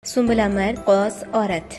सुंबला मर्द, कौस औरत।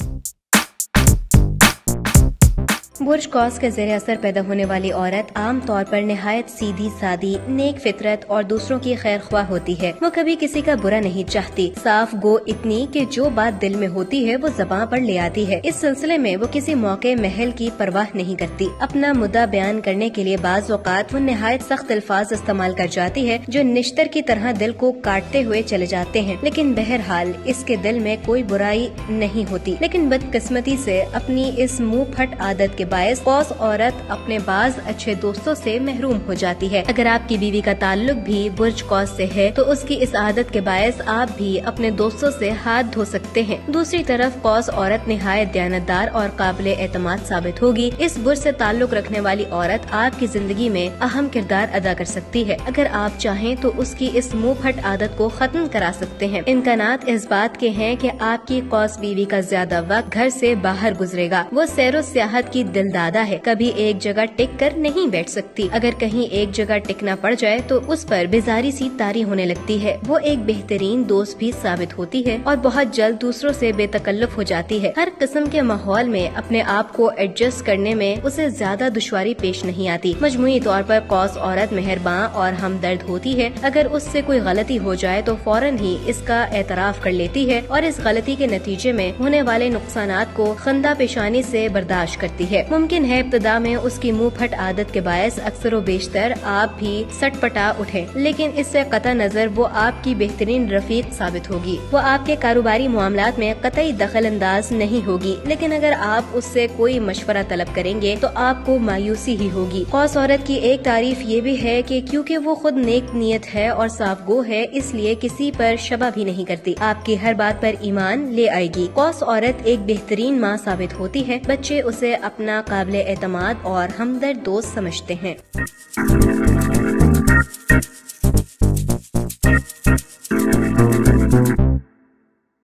बुर्ज कौस के ज़ेरे असर पैदा होने वाली औरत आम तौर पर निहायत सीधी सादी, नेक फितरत और दूसरों की खैर ख्वाह होती है। वो कभी किसी का बुरा नहीं चाहती, साफ गो इतनी कि जो बात दिल में होती है वो ज़बान पर ले आती है। इस सिलसिले में वो किसी मौके महल की परवाह नहीं करती। अपना मुद्दा बयान करने के लिए बाज़ औक़ात वो निहायत सख्त अल्फाज इस्तेमाल कर जाती है जो निश्तर की तरह दिल को काटते हुए चले जाते हैं। लेकिन बहरहाल इसके दिल में कोई बुराई नहीं होती। लेकिन बदकिस्मती से अपनी इस मुँह फट आदत के बायस कौस औरत अपने बाज अच्छे दोस्तों से महरूम हो जाती है। अगर आपकी बीवी का ताल्लुक भी बुर्ज कौस से है तो उसकी इस आदत के बायस आप भी अपने दोस्तों से हाथ धो सकते हैं। दूसरी तरफ कौस औरत निहायत दयानतदार और काबिल एतमाद साबित होगी। इस बुर्ज से ताल्लुक रखने वाली औरत आपकी जिंदगी में अहम किरदार अदा कर सकती है। अगर आप चाहें तो उसकी इस मुँह फट आदत को खत्म करा सकते हैं। इम्कानात इस बात के हैं कि आपकी कौस बीवी का ज्यादा वक्त घर से बाहर गुजरेगा। वो सैरो सियाहत की दिलदादा है, कभी एक जगह टिक कर नहीं बैठ सकती। अगर कहीं एक जगह टिकना पड़ जाए तो उस पर बेजारी सी तारी होने लगती है। वो एक बेहतरीन दोस्त भी साबित होती है और बहुत जल्द दूसरों से बेतकल्लुफ हो जाती है। हर किस्म के माहौल में अपने आप को एडजस्ट करने में उसे ज्यादा दुश्वारी पेश नहीं आती। मजमूई तौर पर कौस औरत मेहरबान और हमदर्द होती है। अगर उससे कोई गलती हो जाए तो फौरन ही इसका एतराफ कर लेती है और इस गलती के नतीजे में होने वाले नुकसानात को खंदा पेशानी से बर्दाश्त करती है। मुमकिन है इब्तिदा में उसकी मुंह फट आदत के बायस अक्सर व बेशतर आप भी सटपटा उठे, लेकिन इससे कतई नजर वो आपकी बेहतरीन रफीक साबित होगी। वो आपके कारोबारी मामलात में कतई दखल अंदाज नहीं होगी। लेकिन अगर आप उससे कोई मशवरा तलब करेंगे तो आपको मायूसी ही होगी। कौस औरत की एक तारीफ ये भी है कि क्योंकि वो खुद नेक नीयत है और साफ गो है, इसलिए किसी पर शबा भी नहीं करती। आपकी हर बात पर ईमान ले आएगी। कौस औरत एक बेहतरीन माँ साबित होती है। बच्चे उसे अपना काबिल एतमाद और हमदर्द दोस्त समझते हैं।